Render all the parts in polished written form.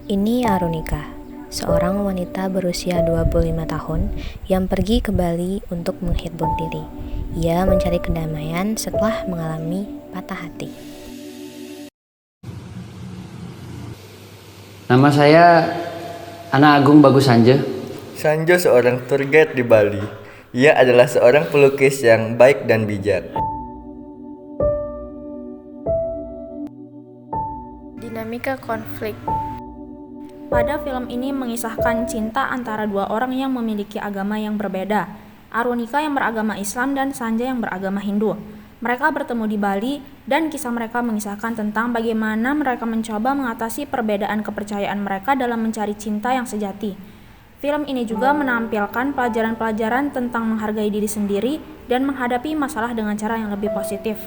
Ini Arunika, seorang wanita berusia 25 tahun yang pergi ke Bali untuk menghibur diri. Ia mencari kedamaian setelah mengalami patah hati. Nama saya Ana Agung Bagus Sanje. Sanjo seorang tour guide di Bali. Ia adalah seorang pelukis yang baik dan bijak. Dinamika konflik. Pada film ini mengisahkan cinta antara dua orang yang memiliki agama yang berbeda, Arunika yang beragama Islam dan Sanjay yang beragama Hindu. Mereka bertemu di Bali dan kisah mereka mengisahkan tentang bagaimana mereka mencoba mengatasi perbedaan kepercayaan mereka dalam mencari cinta yang sejati. Film ini juga menampilkan pelajaran-pelajaran tentang menghargai diri sendiri dan menghadapi masalah dengan cara yang lebih positif.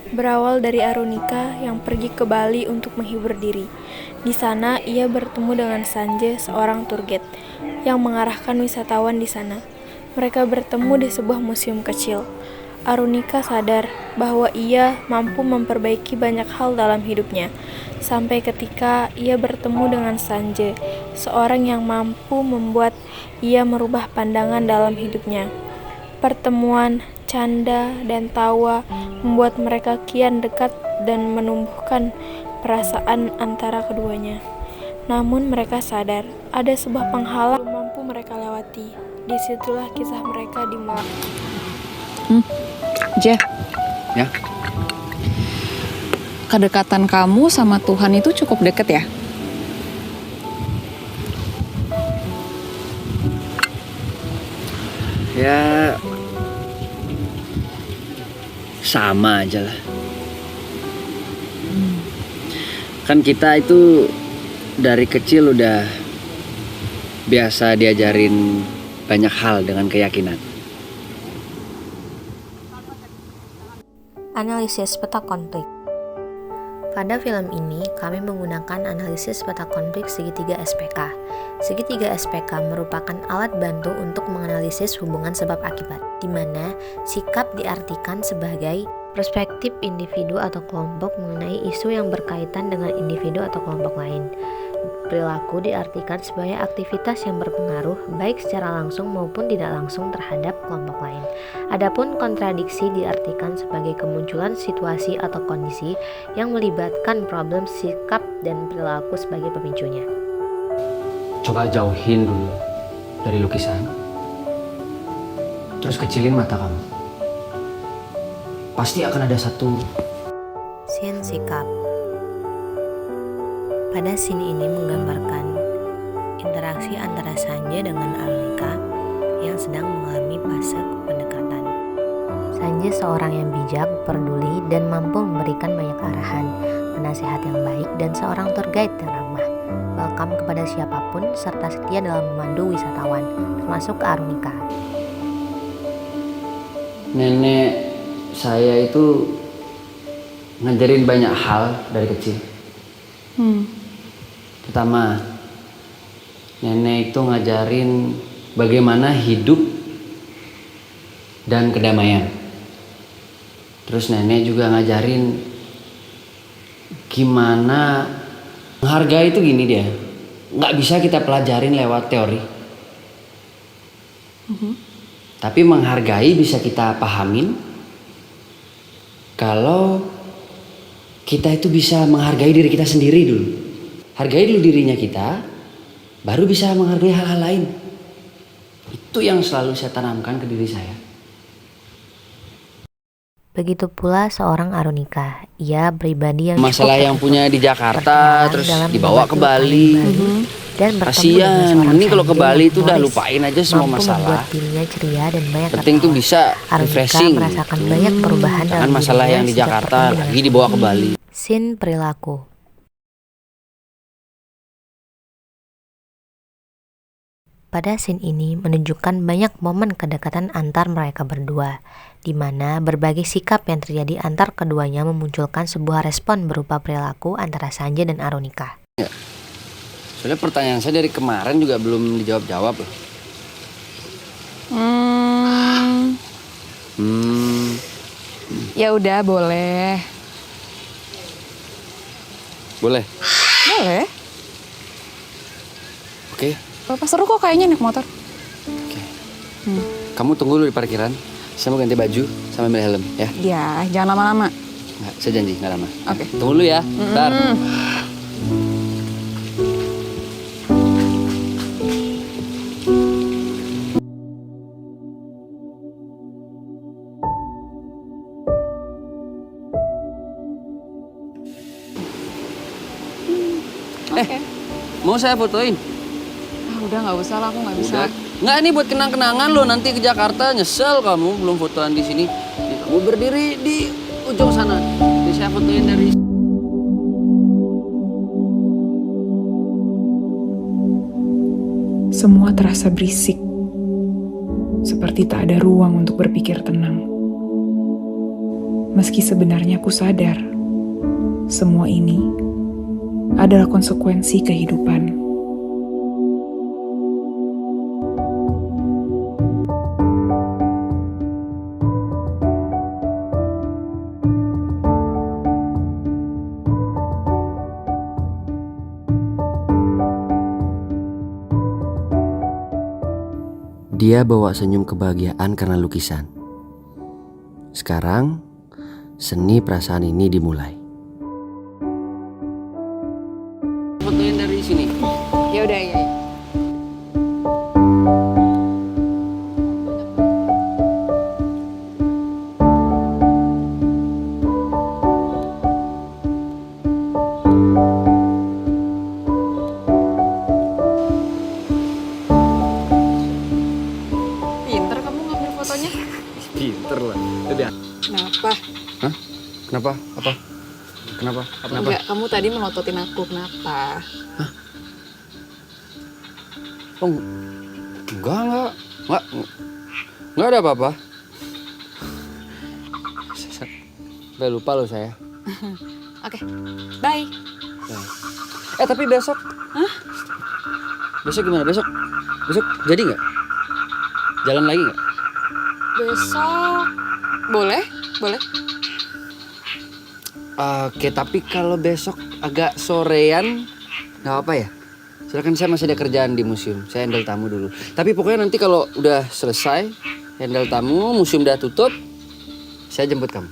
Berawal dari Arunika yang pergi ke Bali untuk menghibur diri. Di sana ia bertemu dengan Sanjay, seorang tour guide yang mengarahkan wisatawan di sana. Mereka bertemu di sebuah museum kecil. Arunika sadar bahwa ia mampu memperbaiki banyak hal dalam hidupnya. Sampai ketika ia bertemu dengan Sanjay, seorang yang mampu membuat ia merubah pandangan dalam hidupnya. Pertemuan, canda, dan tawa membuat mereka kian dekat dan menumbuhkan perasaan antara keduanya. Namun mereka sadar ada sebuah penghalang yang mampu mereka lewati. Disitulah kisah mereka dimulai. Jeff, Ya, kedekatan kamu sama Tuhan itu cukup deket ya? ya sama aja lah. Kan kita itu dari kecil udah biasa diajarin banyak hal dengan keyakinan. Analisis peta konflik. Pada film ini, kami menggunakan analisis peta konflik segitiga SPK. Segitiga SPK merupakan alat bantu untuk menganalisis hubungan sebab akibat, di mana sikap diartikan sebagai perspektif individu atau kelompok mengenai isu yang berkaitan dengan individu atau kelompok lain. Perilaku diartikan sebagai aktivitas yang berpengaruh baik secara langsung maupun tidak langsung terhadap kelompok lain. Adapun kontradiksi diartikan sebagai kemunculan situasi atau kondisi yang melibatkan problem sikap dan perilaku sebagai pemicunya. Coba jauhin dulu dari lukisan. Terus kecilin mata kamu. Pasti akan ada satu Scene sikap. Pada scene ini menggambarkan interaksi antara Sanjay dengan Arunika yang sedang mengalami fase pendekatan. Sanjay seorang yang bijak, peduli, dan mampu memberikan banyak arahan, penasehat yang baik, dan seorang tour guide yang ramah. Welcome kepada siapapun serta setia dalam memandu wisatawan, termasuk Arunika. nenek saya itu ngajarin banyak hal dari kecil. Pertama, nenek itu ngajarin bagaimana hidup dan kedamaian. Terus nenek juga ngajarin gimana menghargai itu gini dia. Nggak bisa kita pelajarin lewat teori. Tapi menghargai bisa kita pahamin kalau kita itu bisa menghargai diri kita sendiri dulu. Hargai dulu dirinya kita, baru bisa menghargai hal-hal lain. Itu yang selalu saya tanamkan ke diri saya. Begitu pula seorang Arunika, ia pribadi yang Masalah yang punya di Jakarta, terus dibawa ke Bali. Dan bertemu dengan Kasian, seorang mending kalau ke Sanjay Bali yang itu udah humoris, lupain aja semua mampu masalah. membuat dirinya ceria dan banyak Penting tuh tertawa. bisa Arunika refreshing merasakan gitu. banyak perubahan Jangan dalam masalah dirinya yang di sejak Jakarta bertemu lagi dengan dibawa ke Bali. Scene perilaku. Pada scene ini menunjukkan banyak momen kedekatan antar mereka berdua, di mana berbagai sikap yang terjadi antar keduanya memunculkan sebuah respon berupa perilaku antara Sanjay dan Arunika. Soalnya pertanyaan saya dari kemarin juga belum dijawab-jawab loh. Ya udah boleh. Boleh? Boleh. Oke. Bapak seru kok kayaknya naik motor. Oke. Kamu tunggu dulu di parkiran. Saya mau ganti baju sama ambil helm ya. Ya, jangan lama-lama. Nggak, saya janji nggak lama. Oke. Tunggu dulu ya. Bentar. Oke. Mau saya fotoin? Ah, udah nggak usah lah, aku nggak bisa. Udah. Nggak, ini buat kenang-kenangan lo. Nanti ke Jakarta nyesel kamu belum fotoan di sini. Nih, kamu berdiri di ujung sana. Jadi saya fotoin dari. Semua terasa berisik, seperti tak ada ruang untuk berpikir tenang. Meski sebenarnya aku sadar, semua ini adalah konsekuensi kehidupan. Dia bawa senyum kebahagiaan karena lukisan. Sekarang, seni perasaan ini dimulai. Fotoin dari sini. Ya udah ya. Pinter kamu ngambil fotonya. Pinter lah. Udah. Kenapa? Hah? Kenapa? Apa? Kenapa? Kenapa? Enggak, kamu tadi melototin aku. Kenapa? Oh, enggak ada apa-apa. Udah lupa loh saya. Oke, bye. Tapi besok. Hah? Besok gimana? Besok jadi nggak? Jalan lagi nggak? Besok boleh? Boleh. Oke, tapi kalau besok agak sorean, nggak apa ya? Silakan, saya masih ada kerjaan di museum. Saya handle tamu dulu. Tapi pokoknya nanti kalau udah selesai handle tamu, museum udah tutup, saya jemput kamu.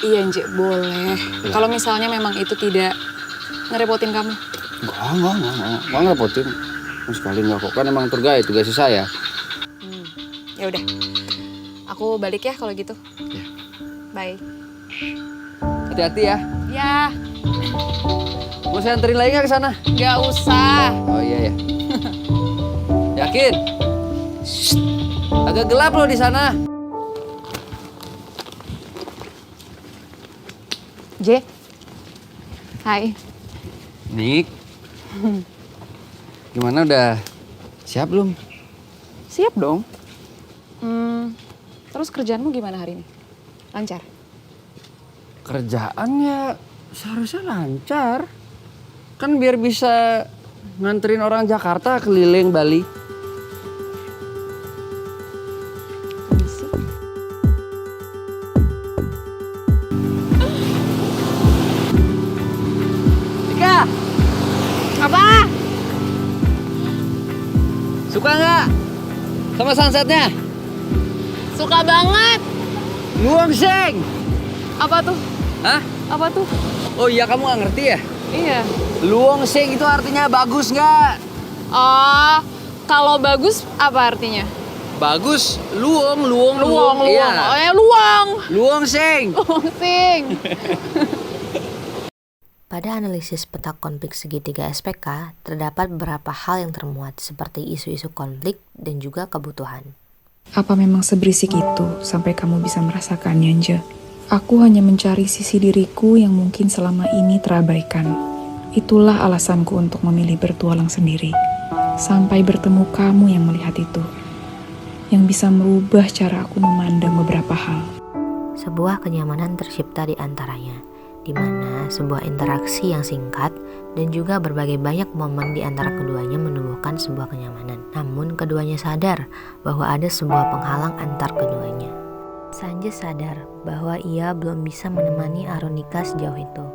Iya, Nje, boleh. Kalau misalnya memang itu tidak ngerepotin kamu. Enggak ngerepotin. Sama sekali enggak kok. Kan emang tour guide, tugasnya saya. Ya udah. Aku balik ya kalau gitu. Ya. Bye. Hati-hati ya. Ya, Mau saya anterin lagi nggak ke sana? nggak usah. Oh iya ya. Yakin? Shh. Agak gelap loh di sana. J. Hai. Nik. Gimana, udah siap belum? Siap dong. Terus kerjaanmu gimana hari ini? Lancar? Kerjaannya seharusnya lancar. Kan biar bisa nganterin orang Jakarta keliling Bali. Permisi. Tika! Apa? Suka nggak sama sunsetnya? Suka banget. Luang Seng! Apa tuh? Hah? Apa tuh? Oh iya, kamu nggak ngerti ya? Iya. Luang Seng itu artinya bagus nggak? Oh, kalau bagus apa artinya? Bagus, luang. Luang. Iya. Luang. Luang Seng! Luang sing. Pada analisis peta konflik segitiga SPK, terdapat beberapa hal yang termuat seperti isu-isu konflik dan juga kebutuhan. Apa memang seberisik itu sampai kamu bisa merasakannya, Nje? Aku hanya mencari sisi diriku yang mungkin selama ini terabaikan. Itulah alasanku untuk memilih bertualang sendiri. Sampai bertemu kamu yang melihat itu. Yang bisa merubah cara aku memandang beberapa hal. Sebuah kenyamanan tercipta di antaranya, di mana sebuah interaksi yang singkat dan juga berbagai banyak momen di antara keduanya menumbuhkan sebuah kenyamanan. Namun keduanya sadar bahwa ada sebuah penghalang antar keduanya. Sanjay sadar bahwa ia belum bisa menemani Arunika sejauh itu.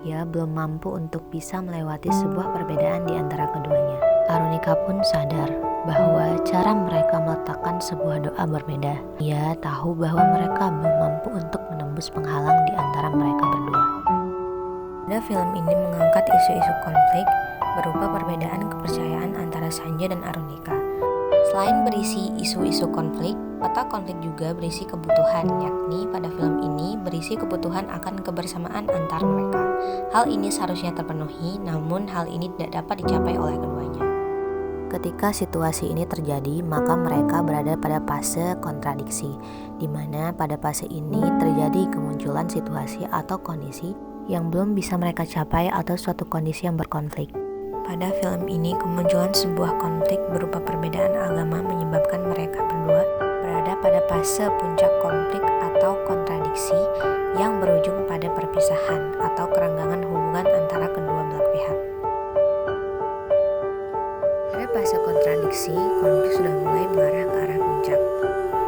ia belum mampu untuk bisa melewati sebuah perbedaan di antara keduanya. Arunika pun sadar bahwa cara mereka meletakkan sebuah doa berbeda. Ia tahu bahwa mereka belum mampu untuk menembus penghalang di antara mereka berdua. Pada film ini mengangkat isu-isu konflik berupa perbedaan kepercayaan antara Sanjay dan Arunika. Selain berisi isu-isu konflik, peta konflik juga berisi kebutuhan, yakni pada film ini berisi kebutuhan akan kebersamaan antar mereka. Hal ini seharusnya terpenuhi, namun hal ini tidak dapat dicapai oleh keduanya. Ketika situasi ini terjadi, maka mereka berada pada fase kontradiksi, di mana pada fase ini terjadi kemunculan situasi atau kondisi yang belum bisa mereka capai atau suatu kondisi yang berkonflik. Pada film ini, kemunculan sebuah konflik berupa perbedaan agama menyebabkan mereka berdua berada pada fase puncak konflik atau kontradiksi yang berujung pada perpisahan atau kerenggangan hubungan antara kedua belah pihak. Pada fase kontradiksi, konflik sudah mulai mengarah ke arah puncak,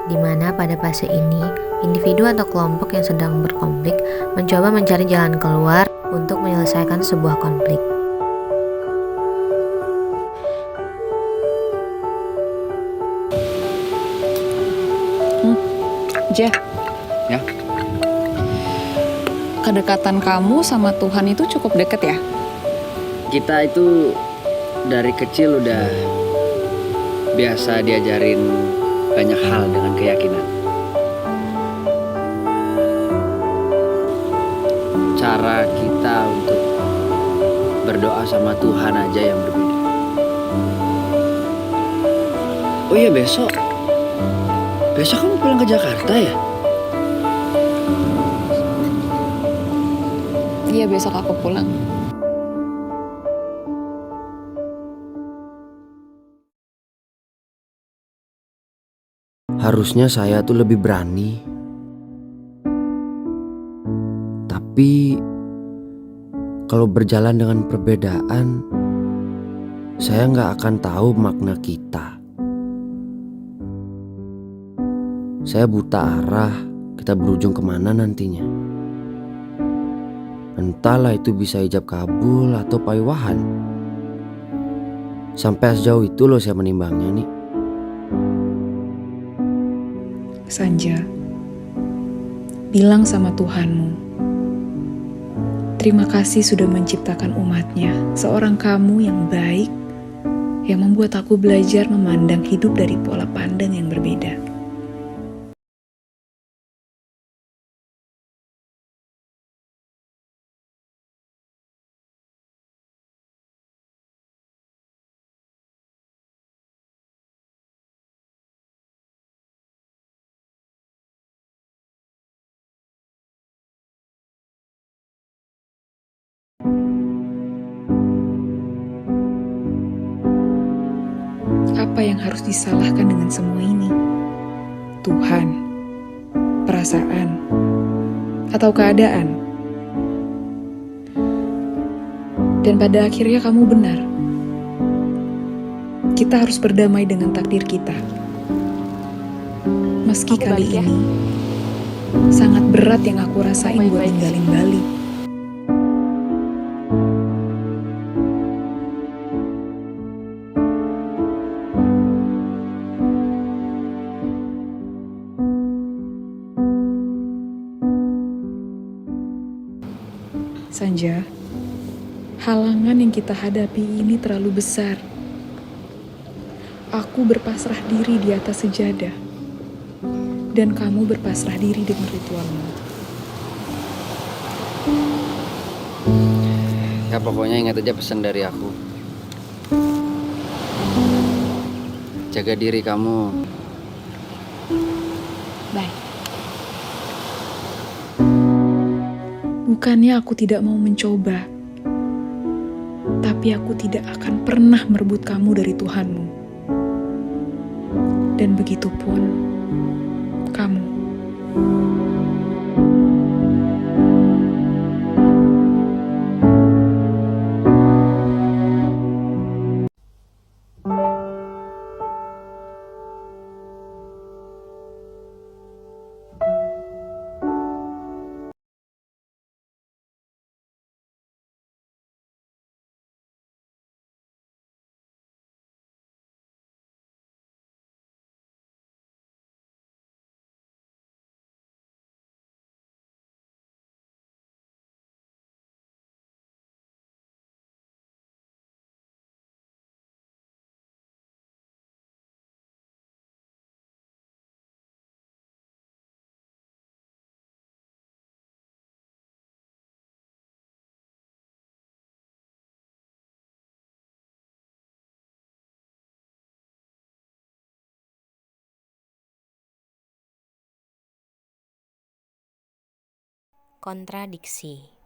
di mana pada fase ini, individu atau kelompok yang sedang berkonflik mencoba mencari jalan keluar untuk menyelesaikan sebuah konflik. Jah, Ya, kedekatan kamu sama Tuhan itu cukup deket ya? kita itu dari kecil udah biasa diajarin banyak hal dengan keyakinan. Cara kita untuk berdoa sama Tuhan aja yang berbeda. Oh iya, besok kamu pulang ke Jakarta ya? Iya, besok aku pulang. Harusnya saya tuh lebih berani. Tapi kalau berjalan dengan perbedaan, saya nggak akan tahu makna kita. Saya buta arah, kita berujung kemana nantinya. Entahlah itu bisa ijab kabul atau paywahan. Sampai sejauh itu loh saya menimbangnya nih. Sanja, bilang sama Tuhanmu, terima kasih sudah menciptakan umatnya, seorang kamu yang baik, yang membuat aku belajar memandang hidup dari pola pandang yang berbeda. Apa yang harus disalahkan dengan semua ini? Tuhan, perasaan, atau keadaan? Dan pada akhirnya kamu benar. Kita harus berdamai dengan takdir kita. Meski Aku kali balik ya. ini sangat berat yang aku rasain buat baik-baik. ninggalin Bali. Sanja, halangan yang kita hadapi ini terlalu besar. Aku berpasrah diri di atas sejadah, dan kamu berpasrah diri dengan ritualmu. Ya pokoknya ingat aja pesan dari aku. Jaga diri kamu. Baik. Bukannya aku tidak mau mencoba, tapi aku tidak akan pernah merebut kamu dari Tuhanmu. Dan begitu pun kamu. kontradiksi.